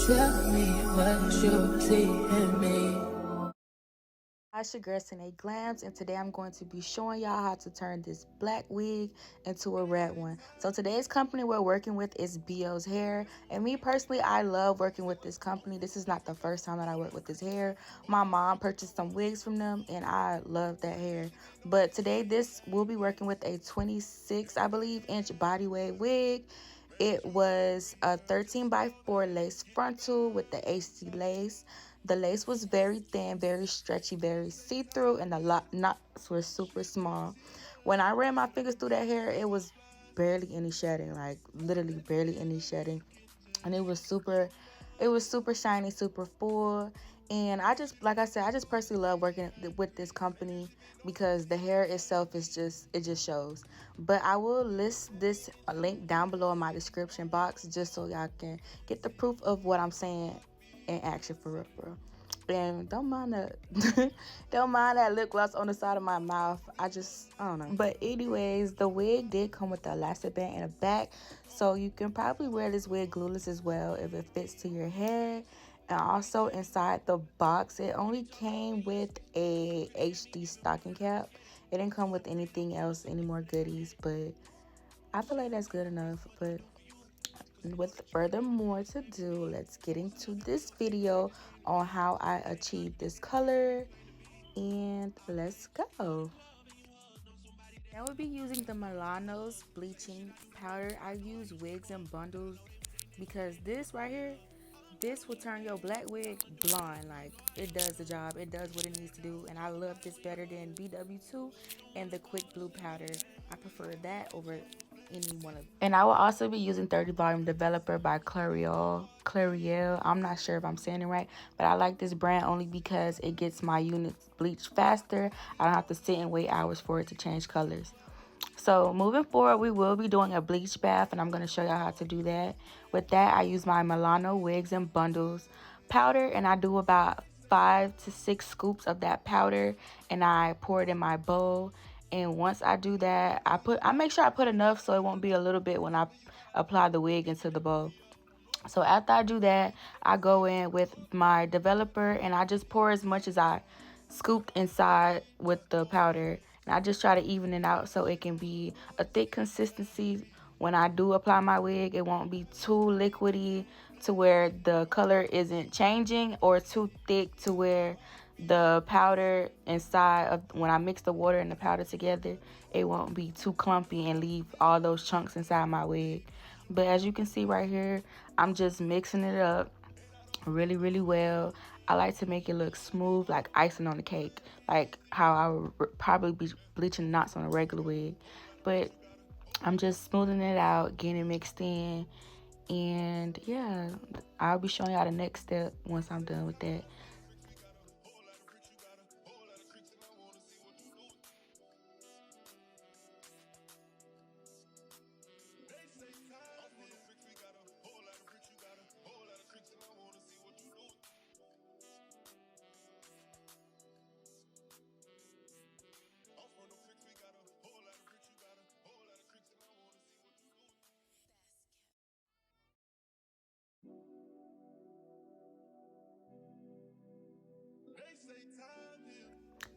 Tell me what you see in me. It's your girl Tresemmé Glams, and today I'm going to be showing y'all how to turn this black wig into a red one. So today's company we're working with is BEEOS Hair, and me personally, I love working with this company. This is not the first time that I work with this hair. My mom purchased some wigs from them, and I love that hair. But today, we'll be working with a 26, I believe, inch body weight wig. It was a 13x4 lace frontal with the AC lace. The lace was very thin, very stretchy, very see-through, and the knots were super small. When I ran my fingers through that hair, it was barely any shedding, like literally barely any shedding. And it was super shiny, super full. And I just, like I said, I just personally love working with this company because the hair itself is it just shows. But I will list this link down below in my description box just so y'all can get the proof of what I'm saying in action, for real, for real. And don't mind that don't mind that lip gloss on the side of my mouth. I don't know. But anyways, the wig did come with the elastic band in the back, so you can probably wear this wig glueless as well if it fits to your head. And also inside the box, it only came with a HD stocking cap. It didn't come with anything else, any more goodies, but I feel like that's good enough. But with furthermore to do, let's get into this video on how I achieved this color, and let's go. Now we'll be using the Milano's bleaching powder. I use wigs and bundles because this right here, this will turn your black wig blonde. Like, it does the job, it does what it needs to do, and I love this better than BW2 and the quick blue powder. I prefer that over any one of them. And I will also be using 30 volume developer by Clairol. I'm not sure if I'm saying it right, but I like this brand only because it gets my units bleached faster. I don't have to sit and wait hours for it to change colors. So moving forward, we will be doing a bleach bath, and I'm going to show y'all how to do that. With that, I use my Milano Wigs and Bundles powder, and I do about 5 to 6 scoops of that powder, and I pour it in my bowl. And once I do that, I make sure I put enough so it won't be a little bit when I apply the wig into the bowl. So after I do that, I go in with my developer, and I just pour as much as I scooped inside with the powder. And I just try to even it out so it can be a thick consistency. When I do apply my wig, it won't be too liquidy to where the color isn't changing, or too thick to where the powder inside of, when I mix the water and the powder together, it won't be too clumpy and leave all those chunks inside my wig. But as you can see right here, I'm just mixing it up really well. I like to make it look smooth, like icing on the cake, like how I would probably be bleaching knots on a regular wig. But I'm just smoothing it out, getting it mixed in, and yeah, I'll be showing y'all the next step once I'm done with that.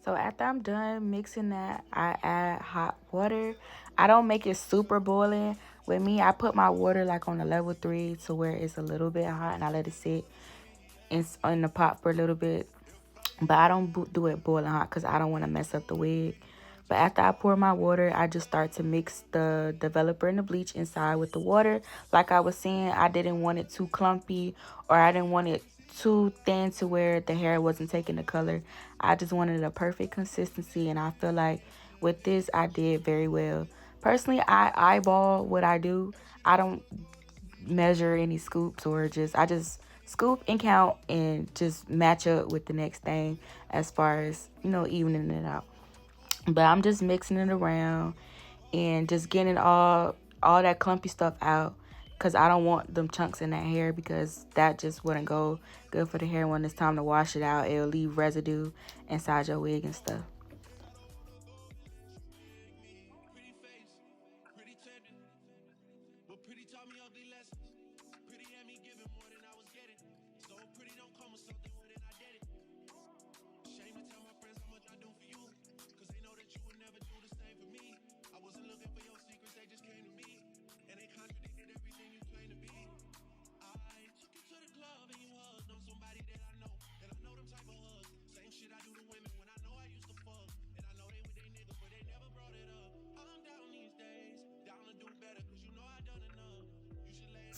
So after I'm done mixing that, I add hot water. I don't make it super boiling. With me, I put my water like on a level 3 to where it's a little bit hot, and I let it sit in the pot for a little bit. But I don't do it boiling hot because I don't want to mess up the wig. But after I pour my water, I just start to mix the developer and the bleach inside with the water. Like I was saying, I didn't want it too clumpy, or I didn't want it too thin to where the hair wasn't taking the color. I just wanted a perfect consistency, and I feel like with this, I did very well. Personally, I eyeball what I do. I don't measure any scoops, or I just scoop and count and just match up with the next thing as far as, evening it out. But I'm just mixing it around and just getting all that clumpy stuff out, because I don't want them chunks in that hair, because that just wouldn't go good for the hair. When it's time to wash it out, it'll leave residue inside your wig and stuff.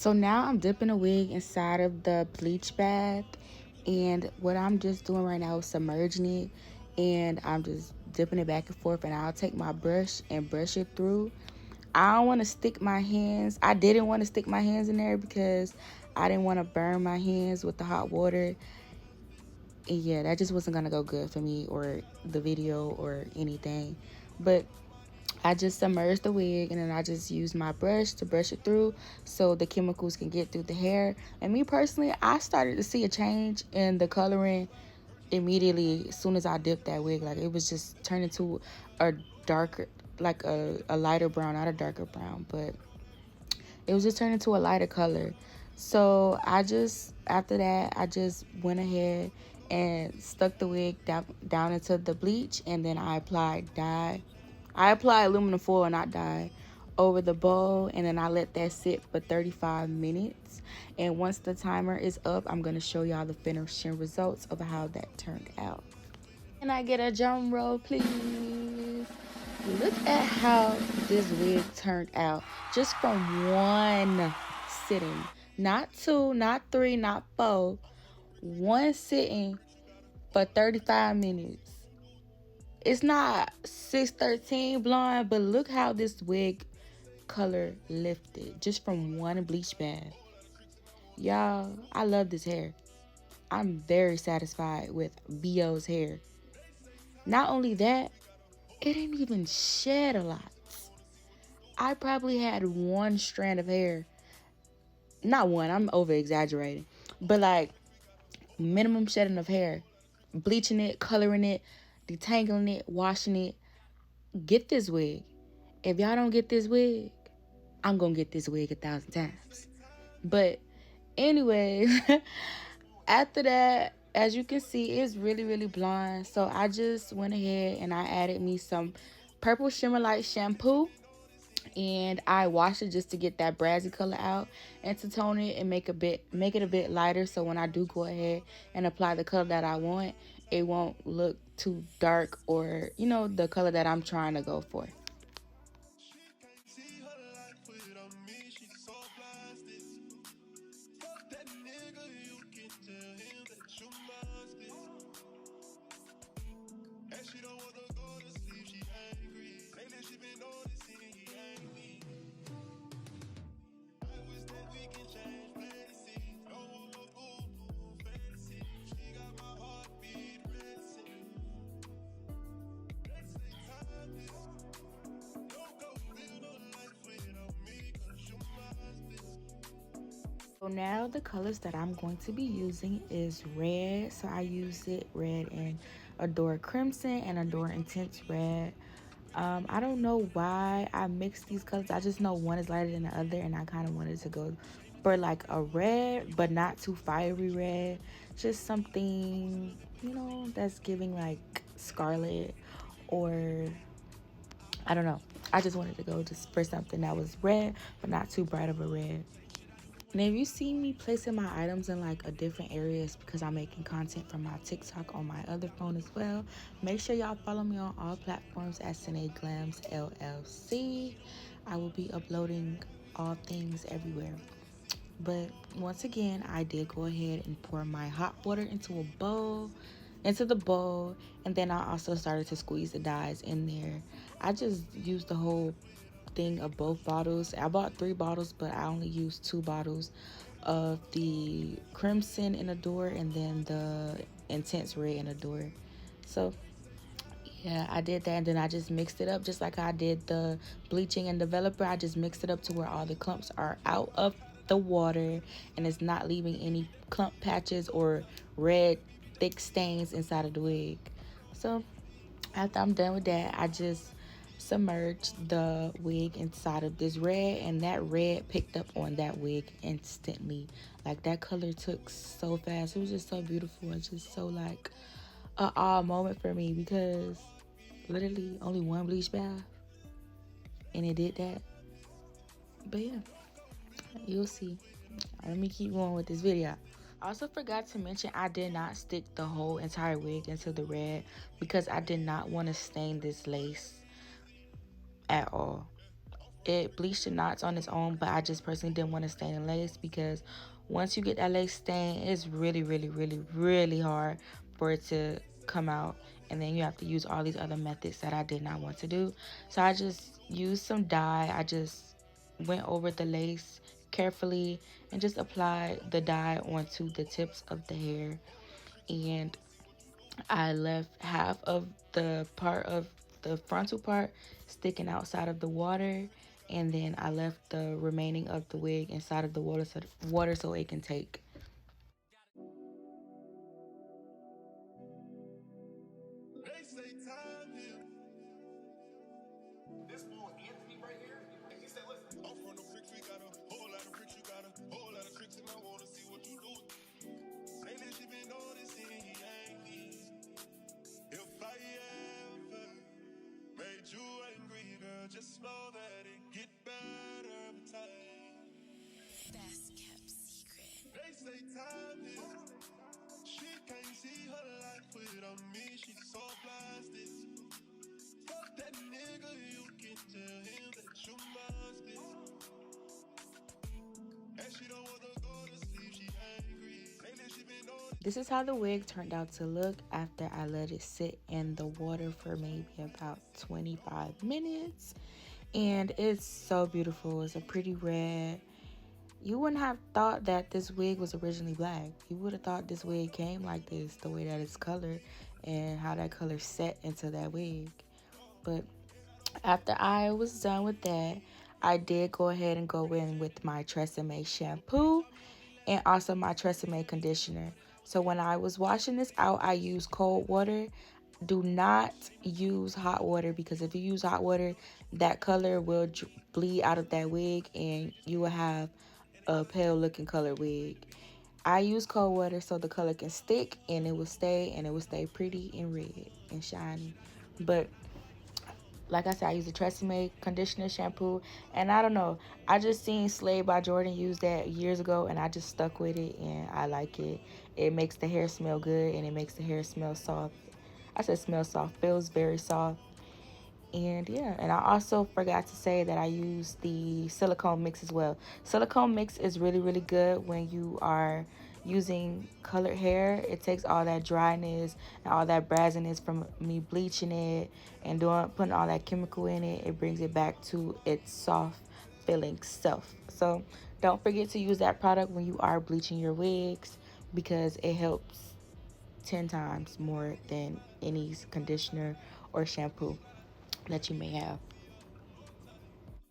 So now I'm dipping a wig inside of the bleach bath, and what I'm just doing right now is submerging it, and I'm just dipping it back and forth, and I'll take my brush and brush it through. I don't want to stick my hands. I didn't want to stick my hands in there because I didn't want to burn my hands with the hot water. And yeah, that just wasn't going to go good for me or the video or anything. But I just submerged the wig, and then I just used my brush to brush it through so the chemicals can get through the hair. And me personally, I started to see a change in the coloring immediately as soon as I dipped that wig. Like, it was just turning to a darker, like a lighter brown, not a darker brown, but it was just turning to a lighter color. So after that, I just went ahead and stuck the wig down into the bleach, and then I applied dye. I applied aluminum foil, not dye, over the bowl, and then I let that sit for 35 minutes. And once the timer is up, I'm going to show y'all the finishing results of how that turned out. Can I get a drum roll, please? Look at how this wig turned out just from one sitting. Not two, not three, not four. One sitting for 35 minutes. It's not 613 blonde, but look how this wig color lifted just from one bleach bath. Y'all, I love this hair. I'm very satisfied with BEEOS hair. Not only that, it didn't even shed a lot. I probably had one strand of hair. Not one, I'm over exaggerating. But like minimum shedding of hair. Bleaching it, coloring it, detangling it, washing it. Get this wig. If y'all don't get this wig, I'm gonna get this wig 1,000 times. But anyway, after that, as you can see, it's really, really blonde. So I just went ahead and I added me some purple Shimmer Light shampoo. And I washed it just to get that brassy color out and to tone it and make it a bit lighter, so when I do go ahead and apply the color that I want, it won't look too dark, or the color that I'm trying to go for. So now the colors that I'm going to be using is red. So I use it red in Adore Crimson and Adore Intense Red. I don't know why I mixed these colors. I just know one is lighter than the other, and I kind of wanted to go for like a red, but not too fiery red. Just something, that's giving like scarlet, or I don't know. I just wanted to go just for something that was red, but not too bright of a red. And if you see me placing my items in like a different areas, because I'm making content for my TikTok on my other phone as well. Make sure y'all follow me on all platforms at Sine Glams LLC. I will be uploading all things everywhere. But once again, I did go ahead and pour my hot water into the bowl, and then I also started to squeeze the dyes in there. I just used the whole thing of both bottles. I bought 3 bottles, but I only used 2 bottles of the Crimson in Adore and then the Intense Red in Adore. So yeah, I did that, and then I just mixed it up just like I did the bleaching and developer. I just mixed it up to where all the clumps are out of the water and it's not leaving any clump patches or red thick stains inside of the wig. So after I'm done with that, I just submerged the wig inside of this red, and that red picked up on that wig instantly. Like, that color took so fast. It was just so beautiful. It's just so like a awe moment for me, because literally only one bleach bath and it did that. But yeah, you'll see. Let me keep going with this video. I also forgot to mention, I did not stick the whole entire wig into the red because I did not want to stain this lace at all. it bleached the knots on its own, but I just personally didn't want to stain the lace because once you get that lace stain, it's really, really, really, really hard for it to come out. And then you have to use all these other methods that I did not want to do. So I just used some dye. I just went over the lace carefully and just applied the dye onto the tips of the hair. And I left half of the part of the frontal part sticking outside of the water, and then I left the remaining of the wig inside of the water so it can take. This fool Anthony right here, he said, listen, I'm from the freaks, we got a whole lot of freaks, you got a whole lot of tricks, and I wanna see what you do. Lately she been noticing he angry. If I ever made you angry, girl, just know that it get better every time. Best kept secret. They say time is, she can't see her life without me, she's so blasted. Fuck that nigga, you can tell him that you must be. And she don't wanna go to sleep, she angry. Lately she been on. This is how the wig turned out to look after I let it sit in the water for maybe about 25 minutes. And it's so beautiful. It's a pretty red. You wouldn't have thought that this wig was originally black. You would have thought this wig came like this, the way that it's colored and how that color set into that wig. But after I was done with that, I did go ahead and go in with my Tresemmé shampoo and also my Tresemmé conditioner. So when I was washing this out, I used cold water. Do not use hot water because if you use hot water, that color will bleed out of that wig and you will have a pale looking color wig. I use cold water so the color can stick and it will stay pretty and red and shiny. But like I said, I use the Tresemmé conditioner shampoo, and I don't know, I just seen Slade by Jordan use that years ago, and I just stuck with it, and I like it. It makes the hair smell good, and it makes the hair smell soft. I said smell soft, feels very soft. And yeah, and I also forgot to say that I use the silicone mix as well. Silicone mix is really, really good when you are using colored hair. It takes all that dryness and all that brassiness from me bleaching it and putting all that chemical in it. It brings it back to its soft feeling self. So don't forget to use that product when you are bleaching your wigs because it helps 10 times more than any conditioner or shampoo that you may have.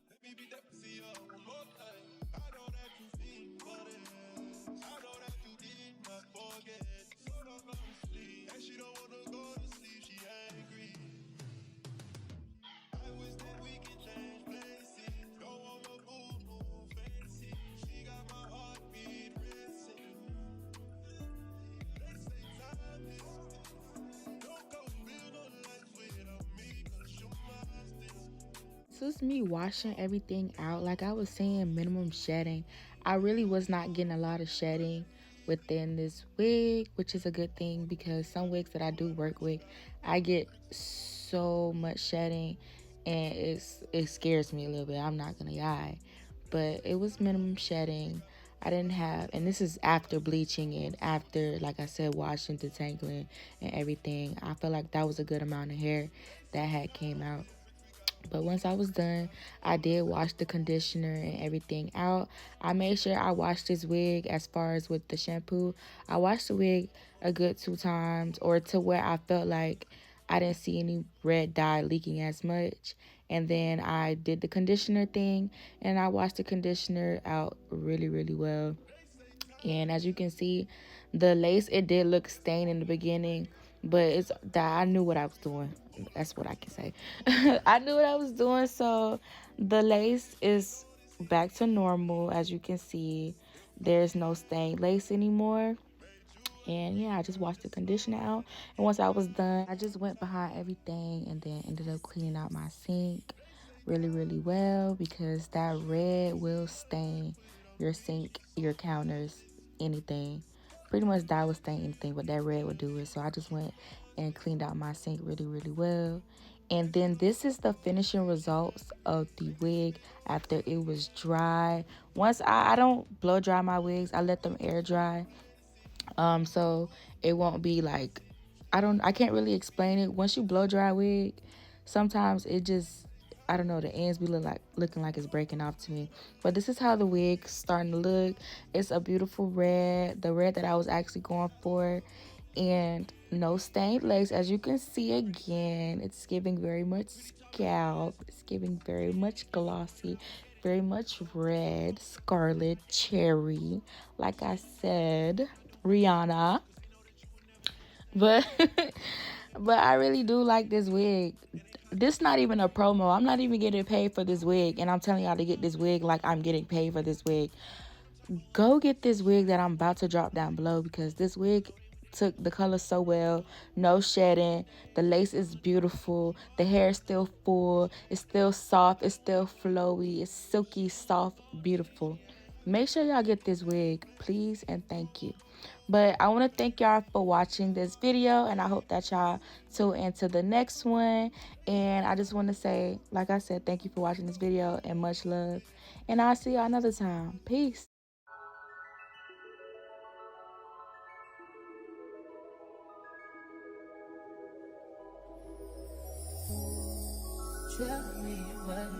Let me be there to see her one more time. I know that you think about it. I know that you did not forget. So don't go to sleep. And she don't wanna go to sleep, she angry. I wish that we could change places. Go on a moon fancy. She got my heartbeat racing. They say time is, don't go build a life without me, cause you must this. This was me washing everything out. Like I was saying, minimum shedding. I really was not getting a lot of shedding within this wig, which is a good thing because some wigs that I do work with, I get so much shedding and it scares me a little bit. I'm not gonna lie. But it was minimum shedding. I didn't have, and this is after bleaching and after, like I said, washing, detangling, and everything. I feel like that was a good amount of hair that had came out. But once I was done, I did wash the conditioner and everything out. I made sure I washed this wig as far as with the shampoo. I washed the wig a good 2 times or to where I felt like I didn't see any red dye leaking as much. And then I did the conditioner thing and I washed the conditioner out really, really well. And as you can see, the lace, it did look stained in the beginning, but it's that I knew what I was doing. That's what I can say. I knew what I was doing. So the lace is back to normal. As you can see, there's no stained lace anymore. And yeah, I just washed the conditioner out. And once I was done, I just went behind everything and then ended up cleaning out my sink really, really well because that red will stain your sink, your counters, anything. Pretty much dye will stain anything, but that red would do it. So I just went and cleaned out my sink really, really well. And then this is the finishing results of the wig after it was dry. Once I don't blow dry my wigs, I let them air dry. So it won't be like, I can't really explain it. Once you blow dry a wig, sometimes it just, I don't know, the ends be looking like it's breaking off to me. But this is how the wig's starting to look. It's a beautiful red, the red that I was actually going for. And no stained lace, as you can see. Again, it's giving very much scalp. It's giving very much glossy, very much red, scarlet, cherry, like I said, Rihanna. But but I really do like this wig. This not even a promo. I'm not even getting paid for this wig, and I'm telling y'all to get this wig like I'm getting paid for this wig. Go get this wig that I'm about to drop down below, because this wig took the color so well. No shedding. The lace is beautiful. The hair is still full. It's still soft. It's still flowy. It's silky, soft, beautiful. Make sure y'all get this wig, please and thank you. But I want to thank y'all for watching this video, and I hope that y'all tune into the next one. And I just want to say, like I said, thank you for watching this video and much love. And I'll see y'all another time. Peace. Tell me what